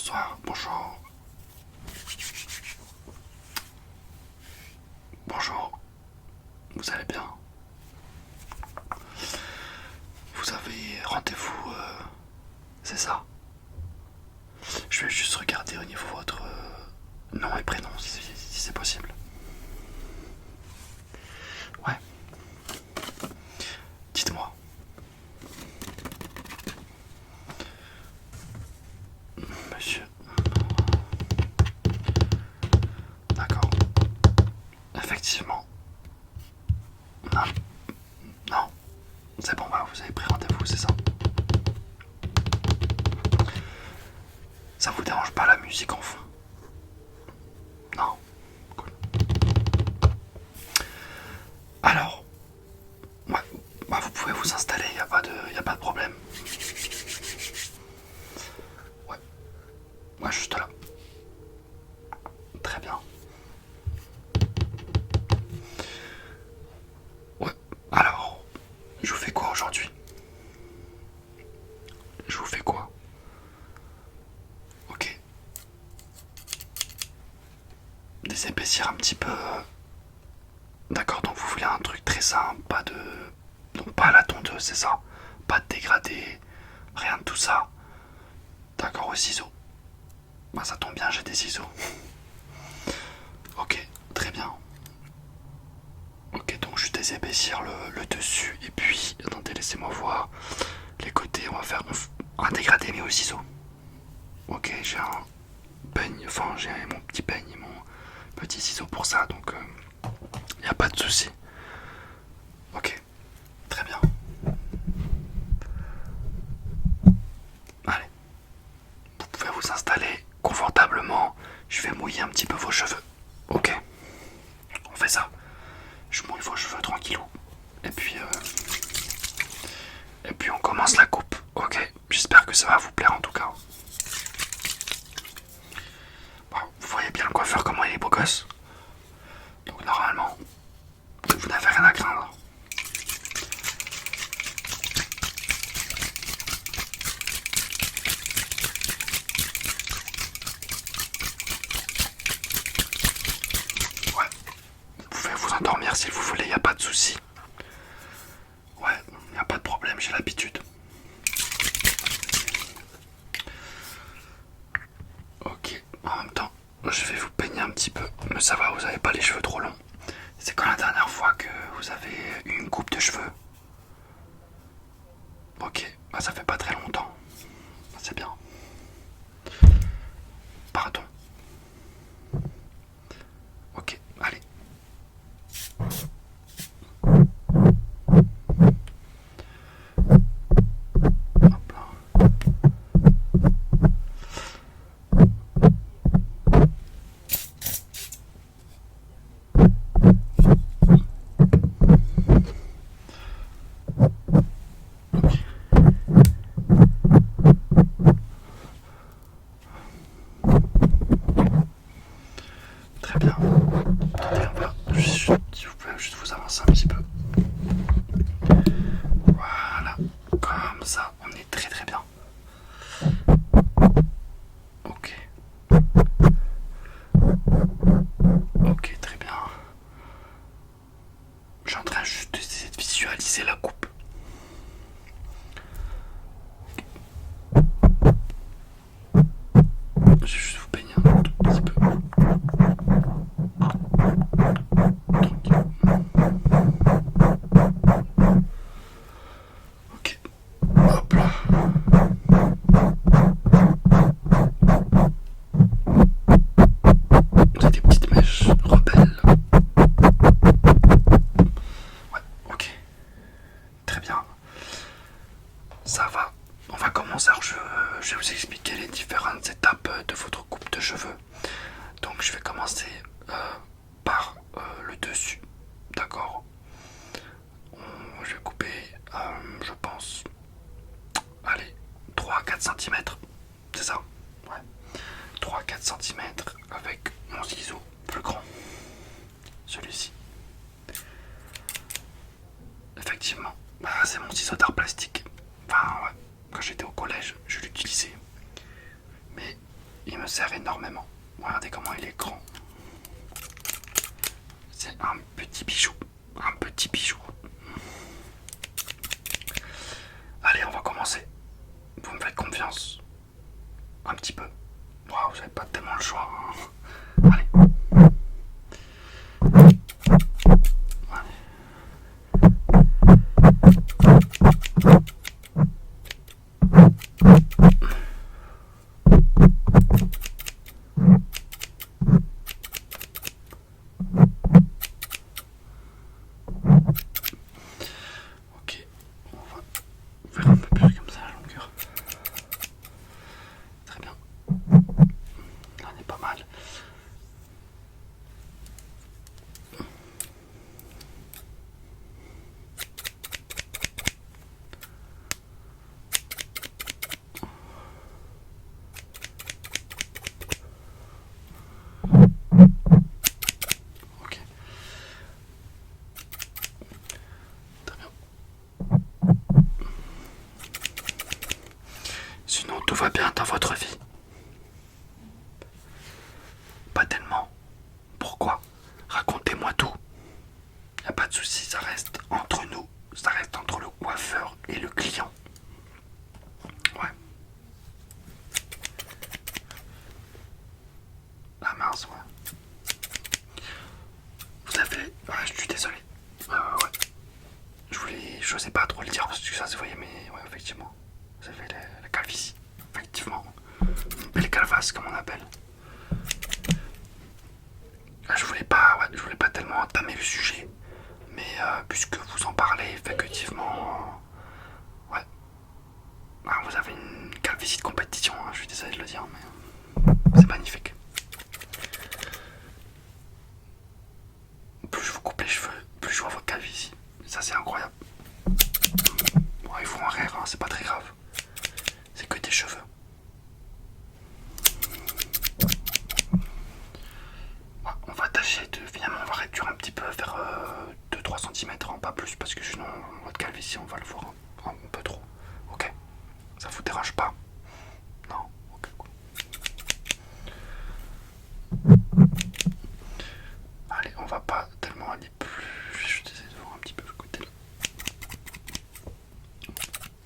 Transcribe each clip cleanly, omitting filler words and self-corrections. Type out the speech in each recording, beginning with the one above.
Bonsoir, bonjour, bonjour, vous allez bien? Vous avez rendez-vous, c'est ça? Je vais juste regarder au niveau de votre nom et prénom si c'est possible. Ouais, dites-moi. Monsieur, d'accord. Effectivement. Non, non, c'est bon, bah, vous avez pris rendez-vous, c'est ça? Ça vous dérange pas la musique en fond? Non, cool. Alors, ouais, bah, vous pouvez vous installer, y a pas de problème. Ouais, ouais, juste là. Très bien. Ouais, alors, je vous fais quoi aujourd'hui? Je vous fais quoi? Ok. Désépaissir un petit peu. D'accord, donc vous voulez un truc très simple, pas de. Donc pas à la tondeuse, c'est ça? Pas de dégradé, rien de tout ça. D'accord, aux ciseaux. Bah ça tombe bien, j'ai des ciseaux. Ok, très bien. Ok, donc je désépaissir le dessus et puis, attendez, laissez-moi voir les côtés. On va faire un dégradé mais aux ciseaux. Ok, j'ai un peigne, enfin j'ai mon petit peigne et mon petit ciseau pour ça, donc y a pas de souci. Ok, très bien. Allez, vous pouvez vous installer confortablement. Je vais mouiller un petit peu vos cheveux. Ok, on fait ça. Je mouille vos cheveux tranquillou. Et puis on commence la coupe. Ok, j'espère que ça va vous plaire en tout cas. Bon, vous voyez bien le coiffeur comment il est beau gosse. Donc normalement, vous n'avez rien à craindre. Ouais, vous pouvez vous endormir si vous voulez, y a pas de souci. Ouais, y a pas de problème, j'ai l'habitude. Ok, en même temps, je vais vous peigner un petit peu. Mais ça va, vous avez pas les cheveux trop longs. C'est quand la dernière fois que vous avez eu une coupe de cheveux? Ok, bah ça fait pas très longtemps. C'est bien. Pardon. Ok, allez. Hop là. Très bien. Attendez, si vous pouvez juste vous avancer un petit peu. Voilà, comme ça, on est très très bien. Ok, ok, très bien. Je suis en train juste d'essayer de visualiser la coupe. Je vais juste vous peigner un tout petit peu. Tranquille. Ok, hop là. Vous avez des petites mèches rebelles. Ouais, ok, très bien. Ça va. On va commencer. Alors je vais vous expliquer les différentes étapes de votre coupe de cheveux. Donc je vais commencer par le dessus. D'accord. Je vais couper, je pense, allez, 3 à 4 cm. C'est ça? Ouais. 3 à 4 cm avec mon ciseau plus grand. Celui-ci. Effectivement. Bah, c'est mon ciseau d'art plastique. Enfin, ouais. Quand j'étais au collège, je l'utilisais. Mais me sert énormément. Regardez comment il est grand. C'est un petit bijou. Un petit bijou. Allez, on va commencer. Vous me faites confiance. Un petit peu. Wow, vous n'avez pas tellement le choix. Hein. Allez. Ok, on va faire un peu plus comme ça la longueur. Très bien. Là on est pas mal. Ok. Très bien. Sinon tout va bien dans votre vie? Pas tellement. Pourquoi? Racontez-moi tout. Y a pas de souci, ça reste entre nous. Ça reste entre le coiffeur et le client. Ouais. Ah mince, ouais. Vous avez... Ouais, je suis désolé. Ouais. Je sais pas trop le dire parce que ça se voyait, mais ouais, effectivement. Vous avez la calvitie. Effectivement. Une belle calvasse, comme on appelle. Je voulais pas tellement entamer le sujet. Mais puisque vous en parlez, effectivement... ouais. Ah, vous avez une calvitie de compétition, hein, je suis désolé de le dire, mais c'est magnifique. Plus je vous coupe les cheveux, plus je vois votre calvitie. Ça, c'est incroyable. Bon, il faut en rire, hein, c'est pas très grave. C'est que des cheveux. Ouais, on va tâcher de... Finalement, on va réduire un petit peu vers 2-3 cm, hein, pas plus, parce que sinon, votre calvitie, on va le voir un peu trop. Ok? Ça vous dérange pas? Non? Ok, cool. Allez, on va pas tellement aller plus. Je vais essayer de voir un petit peu le côté là.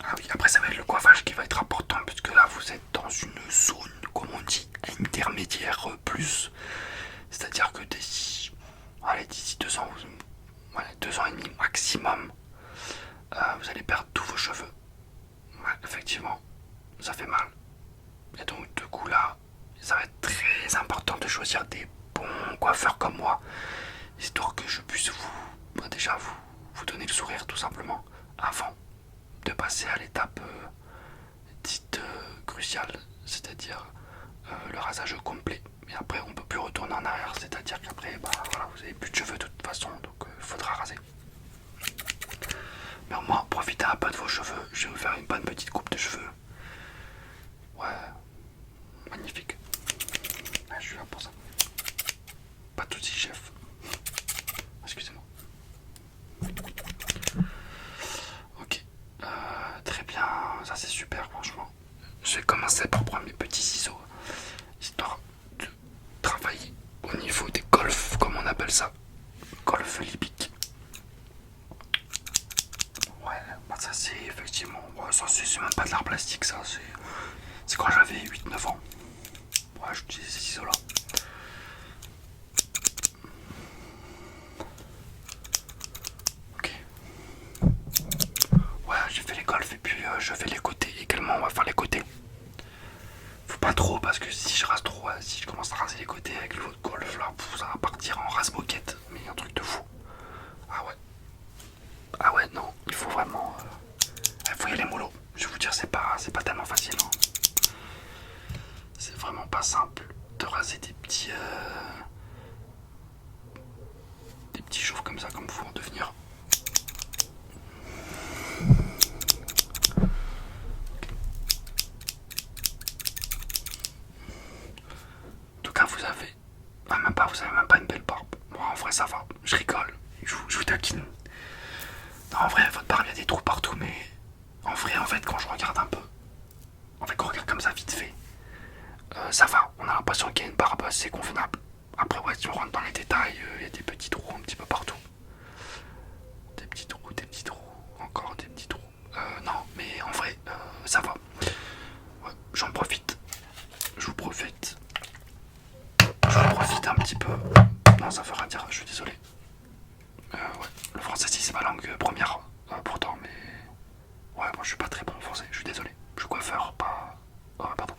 Ah oui, après ça va être le coiffage qui va être important puisque là vous êtes dans une zone, comme on dit, intermédiaire plus. C'est-à-dire que d'ici 2 ans, 2 ans et demi maximum, vous allez perdre tous vos cheveux. Ouais, effectivement, ça fait mal. Et donc du coup là, ça va être très important de choisir des bons coiffeurs comme moi, histoire que je puisse déjà vous donner le sourire tout simplement, avant de passer à l'étape dite cruciale, c'est-à-dire le rasage complet. Et après on peut plus retourner en arrière, c'est-à-dire qu'après voilà, vous avez plus de cheveux de toute façon, donc il faudra raser. Mais au moins profitez un peu de vos cheveux, je vais vous faire une bonne petite coupe de cheveux. Ouais, magnifique. Ah, je suis là pour ça. Pas de soucis, chef. Excusez-moi. Ok. Très bien. Ça, c'est super, franchement. Je vais commencer par prendre mes petits ciseaux, histoire de travailler au niveau des golfs, comme on appelle ça. Golf libique. Ouais, bah ça, c'est effectivement... Ouais, ça, c'est même pas de l'art plastique, ça. C'est quand j'avais 8-9 ans. Ouais, j'utilisais ces ciseaux-là. Ouais, j'ai fait les golfs et puis je fais les côtés également. On va faire les côtés. Faut pas trop parce que si je rase trop, si je commence à raser les côtés avec le golf là, ça va partir en rase-moquette. Mais un truc de fou. Ah ouais. Ah ouais, non, il faut vraiment. Il faut y aller mollo. Je vais vous dire, c'est pas tellement facile. Hein. C'est vraiment pas simple de raser des petits chauves comme ça, comme vous en devenir. En tout cas, vous avez même pas une belle barbe. Bon, en vrai, ça va. Je rigole. Je vous taquine. Non, en vrai, votre barbe, il y a des trous partout, mais en fait, quand je regarde un peu, quand on regarde comme ça vite fait, ça va. On l'impression qu'il y a une barbe assez convenable. Après, ouais, si on rentre dans les détails, il y a des petits trous un petit peu partout. Des petits trous, encore des petits trous. Non, mais en vrai, ça va. Ouais, j'en profite. Je vous profite. Je vous profite un petit peu. Non, ça veut rien dire, je suis désolé. Ouais, le français, si c'est ma langue première, pourtant, mais. Ouais, moi je suis pas très bon en français, je suis désolé. Je suis coiffeur, pas. Oh, pardon.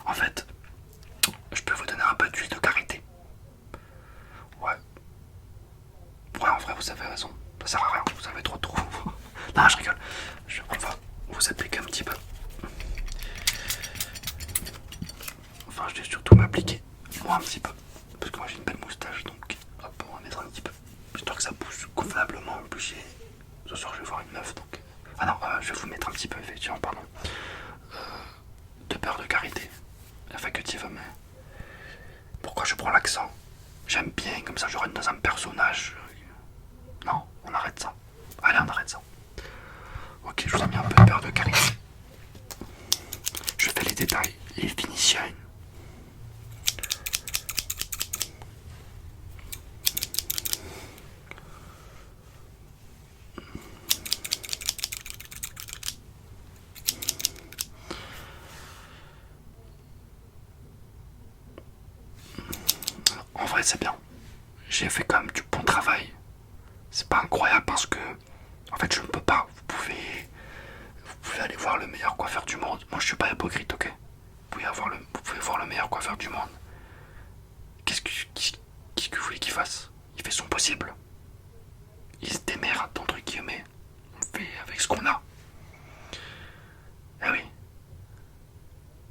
En fait, je peux vous donner un peu d'huile de karité. Ouais. Ouais, en vrai, vous avez raison. Ça sert à rien, vous avez trop de trous. Non, je rigole. On va vous appliquer un petit peu. Enfin, je vais surtout m'appliquer, moi, un petit peu. Parce que moi, j'ai une belle moustache, donc hop, on va mettre un petit peu. Histoire que ça pousse convenablement. En plus, ce soir, je vais voir une meuf, donc. Ah non, je vais vous mettre un petit peu, effectivement, pardon. De beurre de karité. Facultative, mais. Pourquoi je prends l'accent? J'aime bien, comme ça, je rentre dans un personnage. Non, on arrête ça. Allez, on arrête ça. Ok, je vous ai mis un peu de beurre de karité. Je fais les détails, les finitions. En vrai, c'est bien. J'ai fait quand même du bon travail. C'est pas incroyable parce que, en fait, je ne peux pas. Vous pouvez aller voir le meilleur coiffeur du monde. Moi, je suis pas hypocrite, ok. Vous pouvez voir le meilleur coiffeur du monde. Qu'est-ce que vous voulez qu'il fasse? Il fait son possible. Il se démerde, entre guillemets. On fait avec ce qu'on a. Eh oui.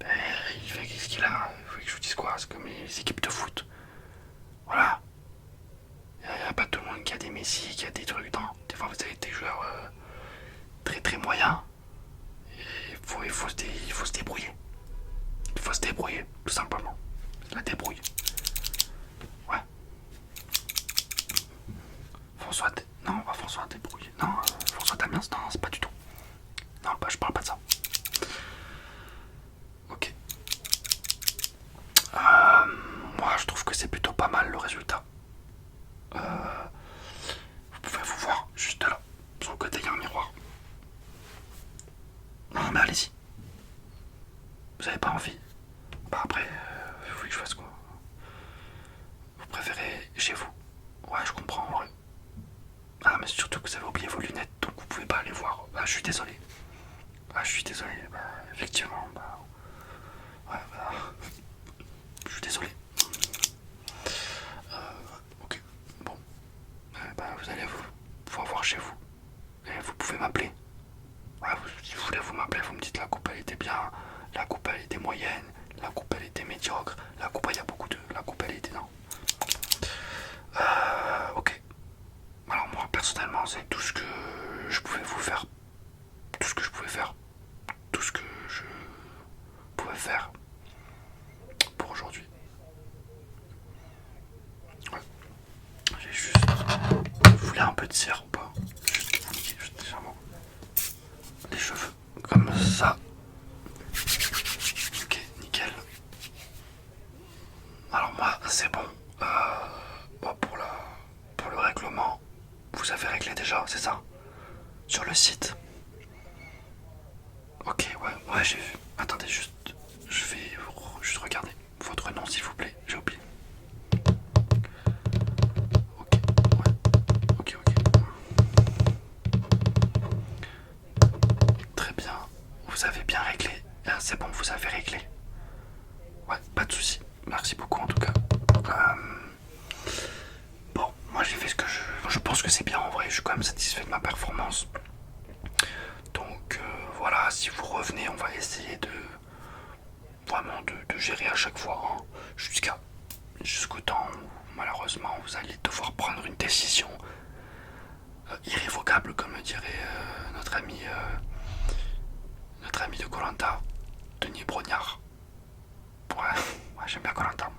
Ben, il fait ce qu'il a. Il faut que je vous dise quoi? C'est comme les équipes de foot. Voilà. Il n'y a pas tout le monde qui a des Messi, qui a des trucs. Non. Des fois, vous avez des joueurs très très moyens. Et il faut se débrouiller. Il faut se débrouiller, tout simplement. La débrouille. Ouais. Non, pas François Débrouille. Non, François Damiens, non, c'est pas du tout. Non, bah, je parle pas de ça. Ok. Moi, je trouve que c'est plutôt pas mal le résultat. Vous pouvez vous voir juste là. Sur le côté, il y a un miroir. Non, mais allez-y. Vous avez pas envie? Bah après, vous voulez que je fasse quoi? Vous préférez chez vous? Ouais, je comprends en vrai. Ah, mais surtout que vous avez oublié vos lunettes, donc vous pouvez pas aller voir. Ah, je suis désolé. Ah, je suis désolé. Bah, effectivement, bah. Ouais, bah. Je suis désolé. Ok. Bon. Bah, vous allez pouvoir voir chez vous. Et vous pouvez m'appeler. Ouais, si vous voulez vous m'appeler, vous me dites la coupe elle était bien, la coupe elle était moyenne, la coupe elle était médiocre, la coupe il y a beaucoup de. La coupe elle était non. Ok. Alors moi personnellement c'est tout ce que je pouvais vous faire. Tout ce que je pouvais faire. Tout ce que je pouvais faire pour aujourd'hui. Ouais. J'ai juste. Vous voulez un peu de cire ou pas? Juste vous niquer juste légèrement les cheveux. Comme ça. Ok, nickel. Alors moi, c'est bon. Bon, pour le règlement, vous avez réglé déjà, c'est ça? Sur le site. Ok, ouais, j'ai vu. Attendez, je vais juste regarder votre nom, s'il vous plaît. J'ai oublié. Ok, ouais. Ok. Très bien. Vous avez bien réglé. Ah, c'est bon, vous avez réglé. Ouais, pas de souci. Merci beaucoup en tout cas. Bon, moi j'ai fait ce que je pense que c'est bien en vrai. Je suis quand même satisfait de ma performance. Donc voilà, si vous revenez, on va essayer de vraiment de gérer à chaque fois hein, jusqu'au temps où malheureusement vous allez devoir prendre une décision irrévocable, comme le dirait notre ami de Koh-Lanta, Denis Brognard. Ouais, j'aime bien Koh-Lanta.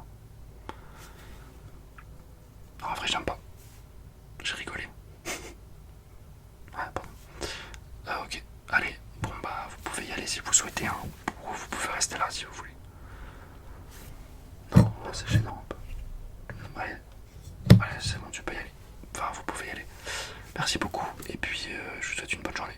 En vrai, j'aime pas. J'ai rigolé. Ouais, bon. Ok, allez. Bon, bah, vous pouvez y aller si vous souhaitez. Hein. Ou vous pouvez rester là si vous voulez. Non, Ah, c'est gênant un peu. Allez, allez c'est bon, tu peux y aller. Enfin, vous pouvez y aller. Merci beaucoup et puis je vous souhaite une bonne journée.